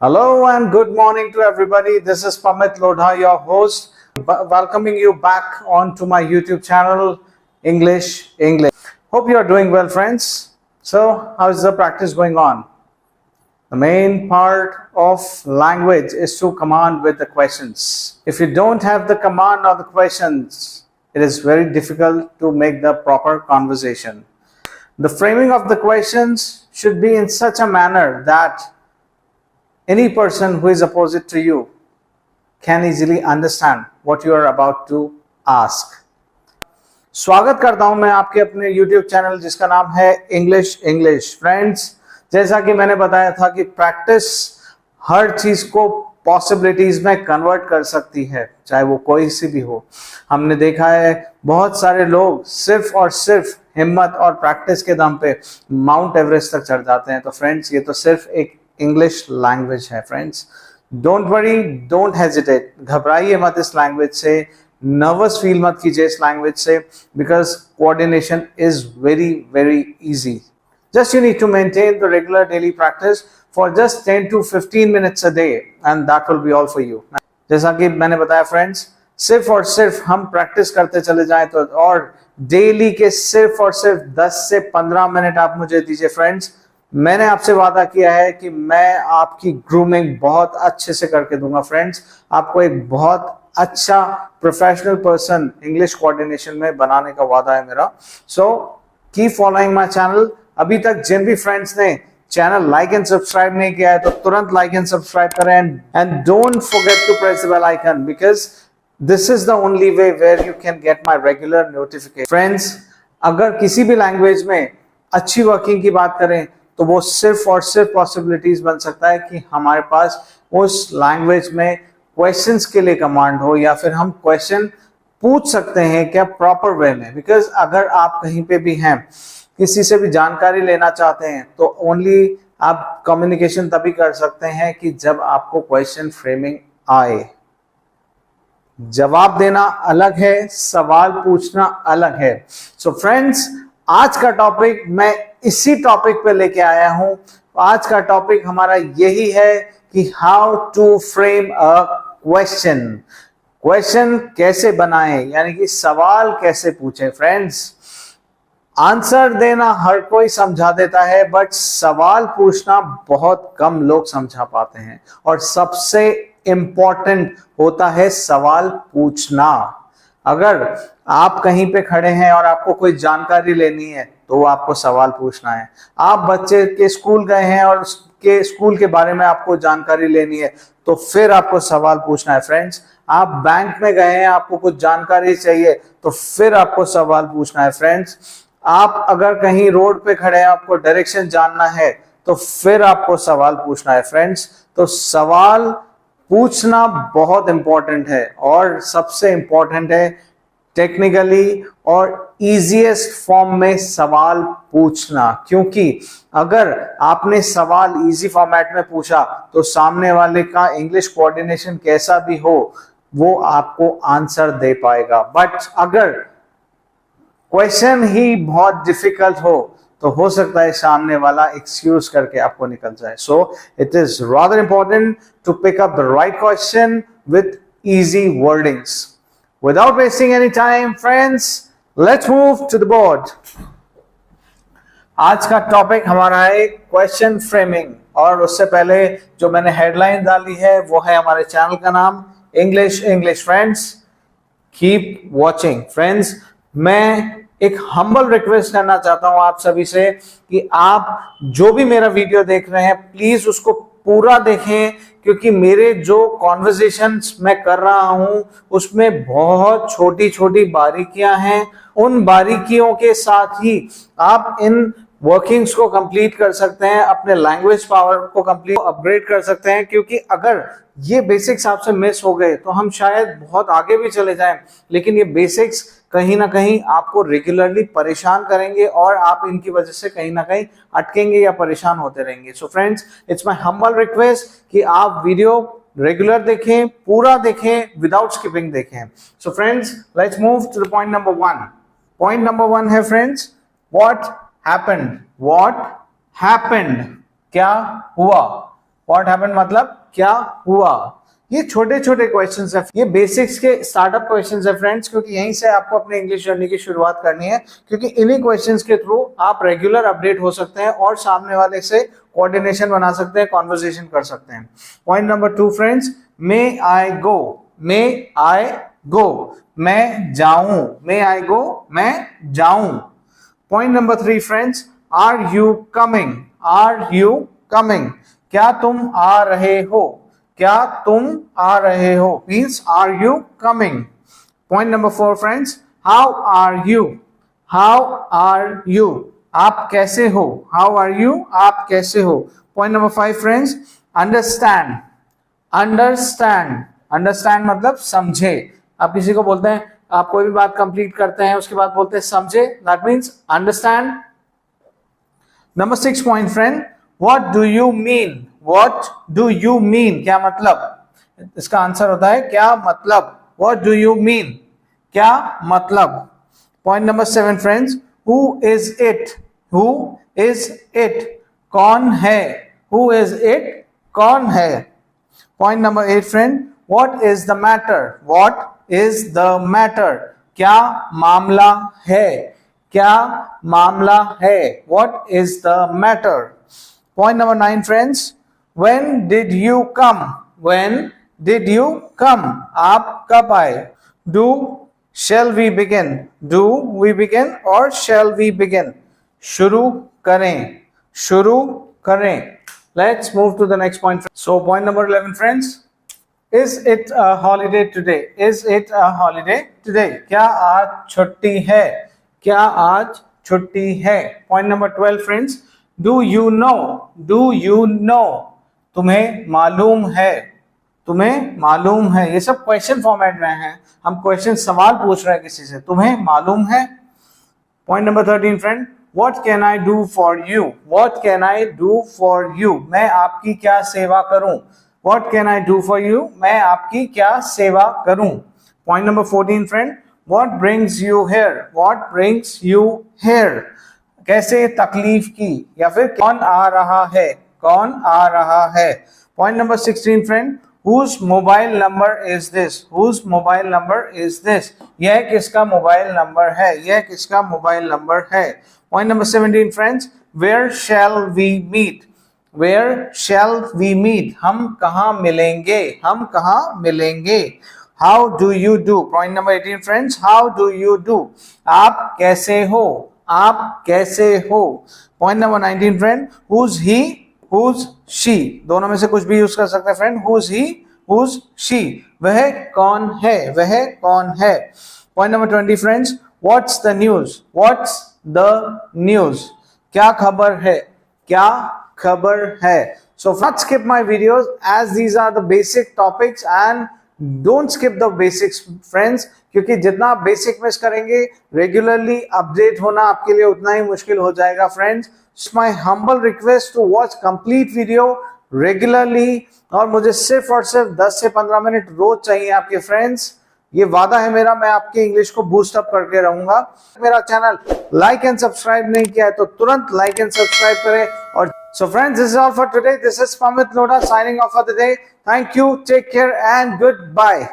Hello and good morning to everybody. This is Pamit Lodha, your host, welcoming you back onto my YouTube channel, English. Hope you are doing well, friends. So, how is the practice going on? The main part of language is to command with the questions. If you don't have the command of the questions, it is very difficult to make the proper conversation. The framing of the questions should be in such a manner that any person who is opposite to you can easily understand what you are about to ask. स्वागत करता हूं मैं आपके अपने YouTube channel जिसका नाम है English friends. जैसा कि मैंने बताया था कि प्रैक्टिस हर चीज को पॉसिबिलिटीज में कन्वर्ट कर सकती है, चाहे वो कोई सी भी हो। हमने देखा है बहुत सारे लोग सिर्फ और सिर्फ हिम्मत और प्रैक्टिस के दम पे माउंट एवरेस्ट तक चढ़ जाते हैं। तो फ्रेंड्स, ये तो सिर्फ एक इंग्लिश लैंग्वेज है। Friends, don't worry, don't hesitate, घबराइए मत इस लैंग्वेज से, नर्वस फील मत कीजिए इस लैंग्वेज से, because coordination is very very easy. Just you need to maintain the regular daily practice for just 10 to 15 minutes a day and that will be all for you। जैसा कि मैंने बताया friends, सिर्फ और सिर्फ हम प्रैक्टिस करते चले जाएं तो, और डेली के सिर्फ और सिर्फ 10 से 15 मिनट आप मुझे दीजिए फ्रेंड्स। मैंने आपसे वादा किया है कि मैं आपकी ग्रूमिंग बहुत अच्छे से करके दूंगा फ्रेंड्स। आपको एक बहुत अच्छा प्रोफेशनल पर्सन इंग्लिश कोऑर्डिनेशन में बनाने का वादा है मेरा। So keep following my channel. अभी तक जिन भी फ्रेंड्स ने चैनल लाइक एंड सब्सक्राइब नहीं किया है तो तुरंत लाइक एंड सब्सक्राइब करें and don't forget to press the bell icon, because this is the only way where you can get my regular notification. Friends, अगर किसी भी लैंग्वेज में अच्छी वर्किंग की बात करें तो वो सिर्फ और सिर्फ पॉसिबिलिटीज बन सकता है कि हमारे पास उस लैंग्वेज में क्वेश्चंस के लिए कमांड हो, या फिर हम क्वेश्चन पूछ सकते हैं क्या प्रॉपर वे में। बिकॉज अगर आप कहीं पे भी हैं, किसी से भी जानकारी लेना चाहते हैं, तो ओनली आप कम्युनिकेशन तभी कर सकते हैं कि जब आपको क्वेश्चन फ्रेमिंग आए। जवाब देना अलग है, सवाल पूछना अलग है। सो फ्रेंड्स, आज का टॉपिक मैं इसी टॉपिक पे लेके आया हूं। आज का टॉपिक हमारा यही है कि how to frame a question. Question कैसे बनाएं, यानी कि सवाल कैसे पूछें। फ्रेंड्स, आंसर देना हर कोई समझा देता है, बट सवाल पूछना बहुत कम लोग समझा पाते हैं। और सबसे इंपॉर्टेंट होता है सवाल पूछना। अगर आप कहीं पे खड़े हैं और आपको कोई जानकारी लेनी है तो आपको सवाल पूछना है। आप बच्चे के स्कूल गए हैं और उसके स्कूल के बारे में आपको जानकारी लेनी है तो फिर आपको सवाल पूछना है। फ्रेंड्स, आप बैंक में गए हैं, आपको कुछ जानकारी चाहिए तो फिर आपको सवाल पूछना है। फ्रेंड्स, आप अगर कहीं रोड पे खड़े हैं, आपको डायरेक्शन जानना है तो फिर आपको सवाल पूछना है। फ्रेंड्स, तो सवाल पूछना बहुत इंपॉर्टेंट है, और सबसे इंपॉर्टेंट है टेक्निकली और इजीएस्ट फॉर्म में सवाल पूछना। क्योंकि अगर आपने सवाल इजी फॉर्मेट में पूछा तो सामने वाले का इंग्लिश कोऑर्डिनेशन कैसा भी हो वो आपको आंसर दे पाएगा। बट अगर क्वेश्चन ही बहुत डिफिकल्ट हो तो हो सकता है सामने वाला एक्सक्यूज करके आपको निकल जाए। So it is rather important to pick up the right question with easy wordings. Without wasting any time, friends, let's move to the board. आज का टॉपिक हमारा है क्वेश्चन फ्रेमिंग, और उससे पहले जो मैंने हेडलाइन डाली है वो है हमारे चैनल का नाम English. Friends, keep watching. Friends, मैं एक हम्बल रिक्वेस्ट करना चाहता हूं आप सभी से कि आप जो भी मेरा वीडियो देख रहे हैं प्लीज उसको पूरा देखें, क्योंकि मेरे जो कॉन्वर्सेशंस मैं कर रहा हूं उसमें बहुत छोटी छोटी बारीकियां हैं। उन बारीकियों के साथ ही आप इन वर्किंग्स को कंप्लीट कर सकते हैं, अपने लैंग्वेज पावर को कंप्लीट अपग्रेड कर सकते हैं। क्योंकि अगर ये बेसिक्स आपसे मिस हो गए तो हम शायद बहुत आगे भी चले जाएं, लेकिन ये बेसिक्स कहीं ना कहीं आपको रेगुलरली परेशान करेंगे और आप इनकी वजह से कहीं ना कहीं अटकेंगे या परेशान होते रहेंगे। So friends, it's my humble request कि आप वीडियो रेगुलर देखें, पूरा देखें, विदाउट स्किपिंग देखें। So friends, let's move to the point number 1। Point number 1 है फ्रेंड्स, व्हाट हैपेंड। क्या हुआ। व्हाट हैपेंड मतलब क्या हुआ। ये छोटे छोटे क्वेश्चंस है, ये बेसिक्स के स्टार्टअप क्वेश्चंस है फ्रेंड्स, क्योंकि यहीं से आपको अपने इंग्लिश जर्नी की शुरुआत करनी है, क्योंकि इन्हीं क्वेश्चंस के थ्रू आप रेगुलर अपडेट हो सकते हैं और सामने वाले से कोऑर्डिनेशन बना सकते हैं, कॉन्वर्सेशन कर सकते हैं। Point number 2 friends, may I go, may I go, मैं जाऊं, मे आई गो, मैं जाऊं। Point number 3 friends, are you coming, are you coming, क्या तुम आ रहे हो, क्या तुम आ रहे हो, means are you coming. Point number 4 friends, how are you, how are you, आप कैसे हो, हाउ आर यू, आप कैसे हो। Point number 5 friends, understand, understand, understand मतलब समझे। आप किसी को बोलते हैं, आप कोई भी बात कंप्लीट करते हैं उसके बाद बोलते हैं समझे, that means understand. Number 6 point friend, what do you mean, what do you mean, क्या मतलब, इसका आंसर होता है क्या मतलब, व्हाट डू यू मीन, क्या मतलब। Point number 7 friends, who is it, who is it, कौन है, हु इज इट, कौन है। Point number 8 friend, what is the matter, what is the matter, क्या मामला है, क्या मामला है, what is the matter. Point number 9 friends, when did you come, when did you come, आप कब आए। do, shall we begin, do we begin or shall we begin, शुरू करें, शुरू करें। Let's move to the next point. So point number 11 friends, is it a holiday today, is it a holiday today, क्या आज छुट्टी है, क्या आज छुट्टी है। Point number 12 friends, do you know, do you know, तुम्हें मालूम है, तुम्हें मालूम है। ये सब क्वेश्चन फॉर्मेट में है, हम क्वेश्चन सवाल पूछ रहे हैं किसी से, तुम्हें मालूम है। Point number 13 friend, what can I do for you, what can I do for you, मैं आपकी क्या सेवा करूं, what can I do for you, मैं आपकी क्या सेवा करूं। Point number 14 friend, what brings you here, what brings you here, कैसे तकलीफ की, या फिर कौन आ रहा है, कौन आ रहा है। Point number 16 friend, whose mobile number is this, whose mobile number is this, यह किसका मोबाइल नंबर है, यह किसका मोबाइल नंबर है। Point number 17 friends, where shall we meet, where shall we meet, हम कहाँ मिलेंगे, हम कहाँ मिलेंगे। how do you do, point number 18 friends, how do you do, आप कैसे हो, आप कैसे हो। Point number 19 friend, who's he, who's she, दोनों में से कुछ भी यूज कर सकते हैं friend, who's he, who's she, वह कौन है, वह कौन है। Point number 20 friends, what's the news, what's the news, क्या खबर है, क्या खबर है। So not skip my videos as these are the basic topics and don't skip the basics friends, क्योंकि जितना आप बेसिक मिस करेंगे रेगुलरली अपडेट होना आपके लिए उतना ही मुश्किल हो जाएगा friends. It's my humble request to watch complete video regularly, और मुझे सिर्फ और सिर्फ 10 से 15 मिनट रोज चाहिए आपके फ्रेंड्स। ये वादा है मेरा, मैं आपकी इंग्लिश को बूस्ट अप करके रहूंगा। मेरा चैनल लाइक एंड सब्सक्राइब नहीं किया है तो तुरंत लाइक एंड सब्सक्राइब करें। और so friends, this is all for today. This is Pamit Lodha signing off for the day. Thank you, take care and goodbye.